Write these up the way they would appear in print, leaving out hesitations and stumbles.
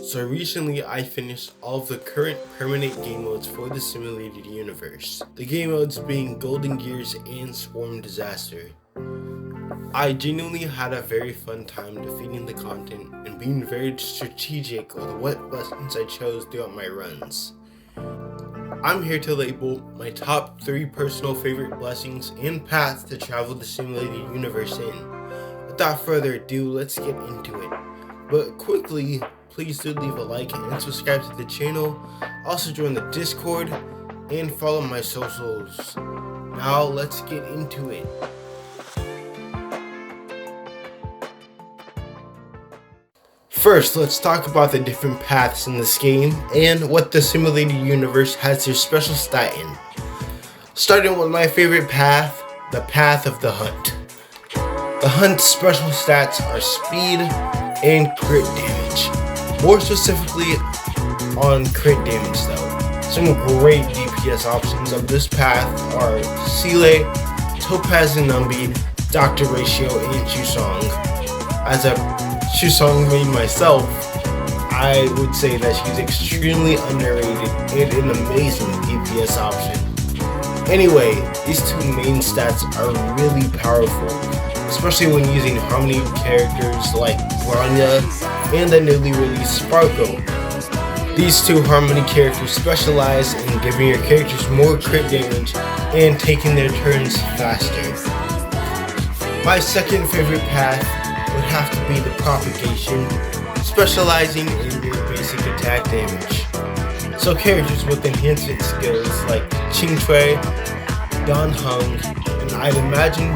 So recently I finished all of the current permanent game modes for the simulated universe. The game modes being Golden Gears and Swarm Disaster. I genuinely had a very fun time defeating the content and being very strategic with what buttons I chose throughout my runs. I'm here to label my top 3 personal favorite blessings and paths to travel the simulated universe in. Without further ado, let's get into it. But quickly, please do leave a like and subscribe to the channel. Also join the Discord and follow my socials. Now let's get into it. First, let's talk about the different paths in this game and what the simulated universe has their special stat in. Starting with my favorite path, the Path of the Hunt. The Hunt's special stats are speed and crit damage. More specifically on crit damage though. Some great DPS options of this path are Seele, Topaz and Numbi, Dr. Ratio, and Chusong. As a Chusong main myself, I would say that she's extremely underrated and an amazing DPS option. Anyway, these two main stats are really powerful, especially when using Harmony characters like Grania and the newly released Sparkle. These two Harmony characters specialize in giving your characters more crit damage and taking their turns faster. My second favorite path would have to be the Propagation, specializing in your basic attack damage. So characters with enhancement skills like Qingcui, Dan Heng, and I'd imagine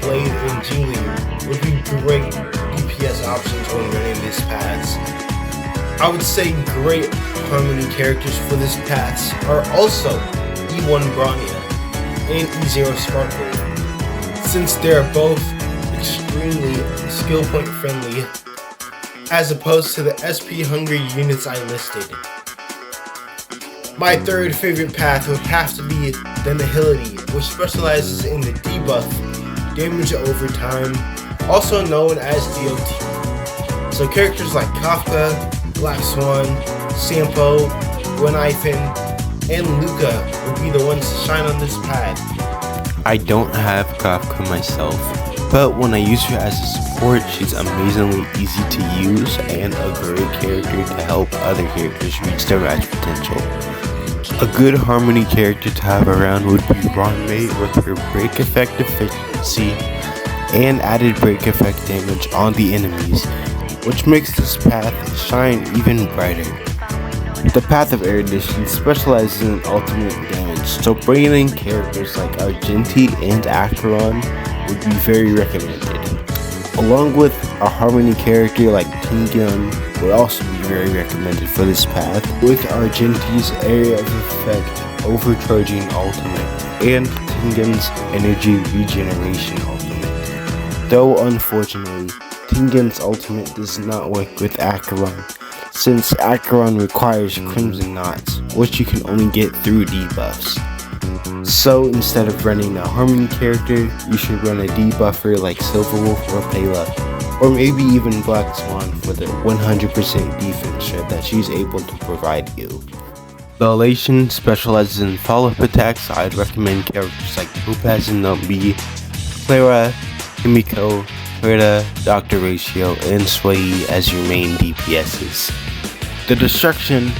Blade and Jiliu would be great DPS options when running these paths. I would say great Harmony characters for this paths are also E1 Grania and E0 Sparkle, since they are both extremely skill point friendly as opposed to the SP hungry units I listed. My third favorite path would have to be the Nihility, which specializes in the debuff damage over time, also known as DOT. So characters like Kafka, Black Swan, Sampo, Gwenithan, and Luca would be the ones to shine on this path. I don't have Kafka myself, but when I use her as a support, she's amazingly easy to use and a great character to help other characters reach their match potential. A good Harmony character to have around would be Ranmei with her break effect efficiency and added break effect damage on the enemies, which makes this path shine even brighter. The Path of Erudition specializes in ultimate damage, so bringing in characters like Argenti and Acheron would be very recommended. Along with a Harmony character like Tingyun would also be very recommended for this path, with Argenti's area of effect overcharging ultimate and Tingyun's energy regeneration ultimate. Though unfortunately, Tingyun's ultimate does not work with Acheron, since Acheron requires Crimson Knots, which you can only get through debuffs. So instead of running a Harmony character, you should run a debuffer like Silverwolf or Pela, or maybe even Black Swan for the 100% defense shred that she's able to provide you. The Elation specializes in follow-up attacks, so I'd recommend characters like Topaz and Numbi, Clara, Himiko, Rita, Dr. Ratio, and Sway as your main DPSs. The Destruction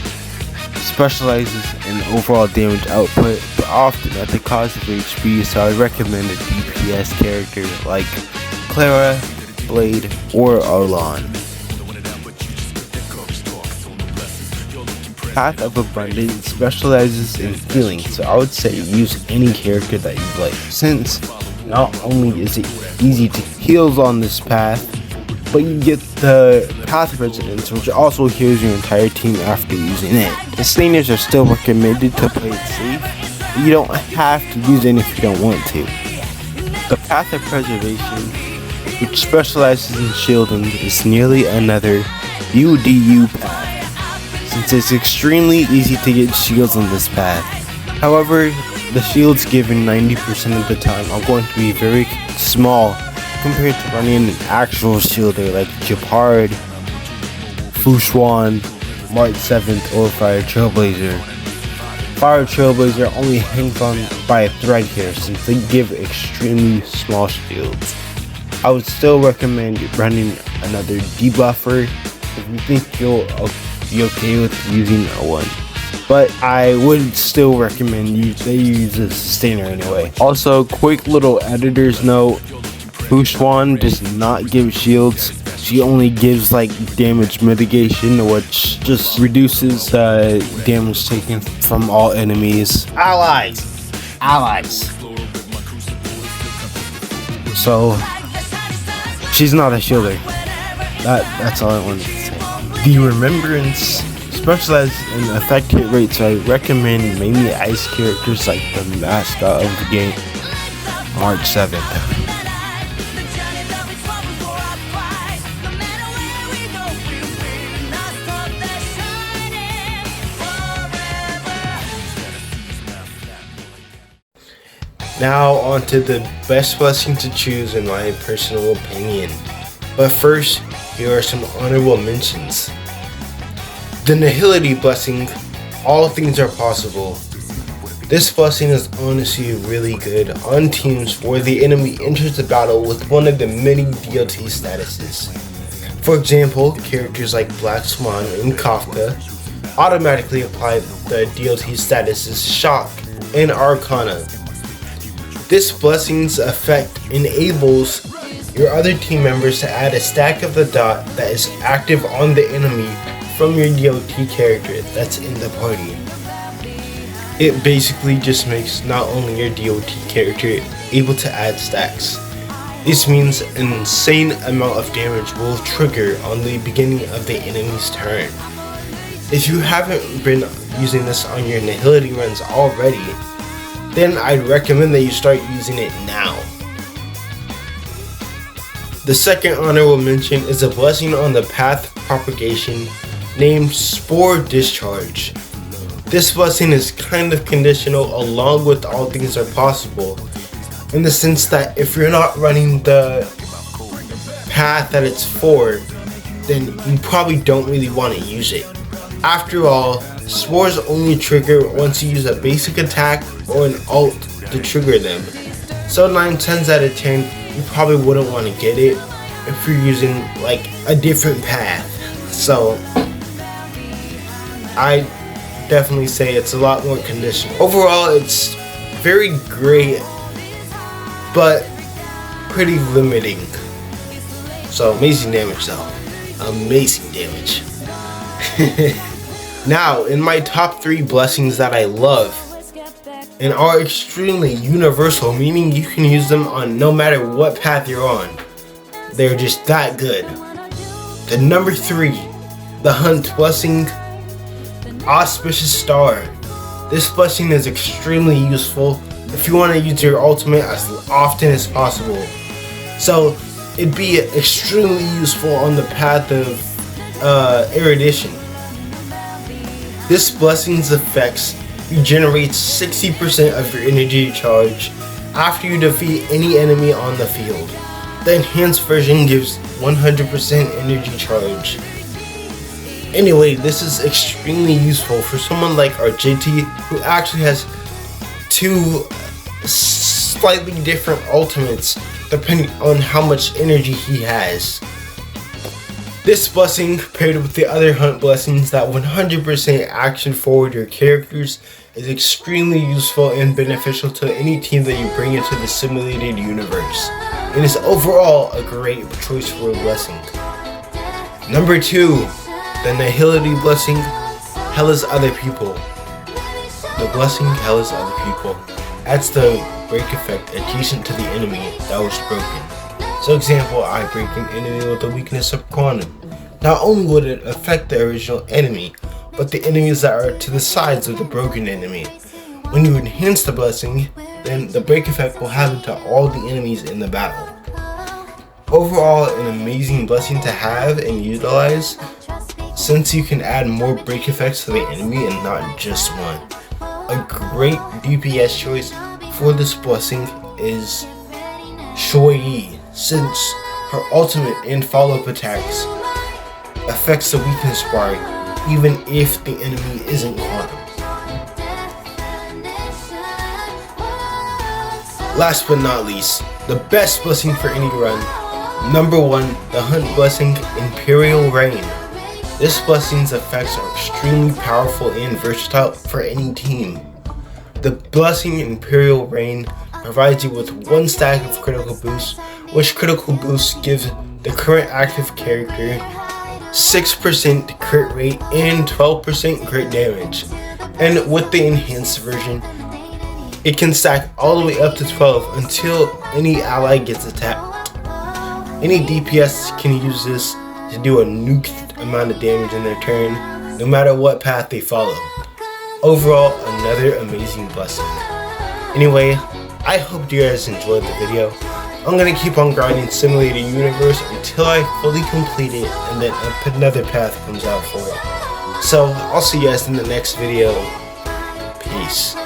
specializes in overall damage output, but often at the cost of HP, so I recommend a DPS character like Clara, Blade, or Arlon. Path of Abundance specializes in healing, so I would say use any character that you like, since not only is it easy to heal on this path, but you get the Path of Resonance, which also heals your entire team after using it. The Slingers are still recommended to play it safe, but you don't have to use it if you don't want to. The Path of Preservation, which specializes in shielding, is nearly another UDU path, since it's extremely easy to get shields on this path. However, the shields given 90% of the time are going to be very small compared to running an actual shielder like Japard, Fushuan, March 7th, or Fire Trailblazer. Fire Trailblazer only hangs on by a thread here since they give extremely small shields. I would still recommend running another debuffer if you think you'll be okay with using a one. But I would still recommend they use a sustainer anyway. Also, quick little editor's note, Bushwan does not give shields. She only gives like damage mitigation, which just reduces damage taken from all enemies. Allies! So, she's not a shielder. That's all I wanted to say. The Remembrance specializes in effect hit rate, so I recommend mainly ice characters like the mascot of the game, March 7th. Now onto the best blessing to choose in my personal opinion. But first, here are some honorable mentions. The Nihility blessing, all things are possible. This blessing is honestly really good on teams where the enemy enters the battle with one of the many DLT statuses. For example, characters like Black Swan and Kafka automatically apply the DLT statuses Shock and Arcana. This blessing's effect enables your other team members to add a stack of the dot that is active on the enemy from your DLT character that's in the party. It basically just makes not only your DLT character able to add stacks. This means an insane amount of damage will trigger on the beginning of the enemy's turn. If you haven't been using this on your Nihility runs already, then I'd recommend that you start using it now. The second honorable mention is a blessing on the path propagation named Spore Discharge. This blessing is kind of conditional along with all things are possible, in the sense that if you're not running the path that it's for, then you probably don't really want to use it. After all, spores only trigger once you use a basic attack or an ult to trigger them. So 9 times out of 10, you probably wouldn't want to get it if you're using like a different path. So I definitely say it's a lot more conditional. Overall, it's very great, but pretty limiting. So amazing damage though. Amazing damage. Now, in my top 3 blessings that I love and are extremely universal, meaning you can use them on no matter what path you're on. They're just that good. The number 3, the Hunt blessing, Auspicious Star. This blessing is extremely useful if you want to use your ultimate as often as possible. So it'd be extremely useful on the path of Erudition. This blessing's effects regenerates 60% of your energy charge after you defeat any enemy on the field. The enhanced version gives 100% energy charge. Anyway, this is extremely useful for someone like RJT who actually has 2 slightly different ultimates depending on how much energy he has. This blessing, paired with the other Hunt blessings that 100% action forward your characters, is extremely useful and beneficial to any team that you bring into the simulated universe, and is overall a great choice for a blessing. Number 2, the Nihility blessing, Hela's Other People. The blessing Hela's Other People adds the break effect adjacent to the enemy that was broken. So example, I break an enemy with the weakness of Quantum. Not only would it affect the original enemy, but the enemies that are to the sides of the broken enemy. When you enhance the blessing, then the break effect will happen to all the enemies in the battle. Overall, an amazing blessing to have and utilize, since you can add more break effects to the enemy and not just one. A great DPS choice for this blessing is Shui, since her ultimate and follow-up attacks affects the weakness bar even if the enemy isn't quantum. Last but not least, the best blessing for any run. Number 1, the Hunt Blessing, Imperial Reign. This blessing's effects are extremely powerful and versatile for any team. The blessing Imperial Reign provides you with 1 stack of critical boost, which critical boost gives the current active character 6% crit rate and 12% crit damage. And with the enhanced version, it can stack all the way up to 12 until any ally gets attacked. Any DPS can use this to do a nuked amount of damage in their turn, no matter what path they follow. Overall, another amazing blessing. Anyway, I hope you guys enjoyed the video. I'm gonna keep on grinding Simulator Universe until I fully complete it, and then another path comes out for it. So, I'll see you guys in the next video. Peace.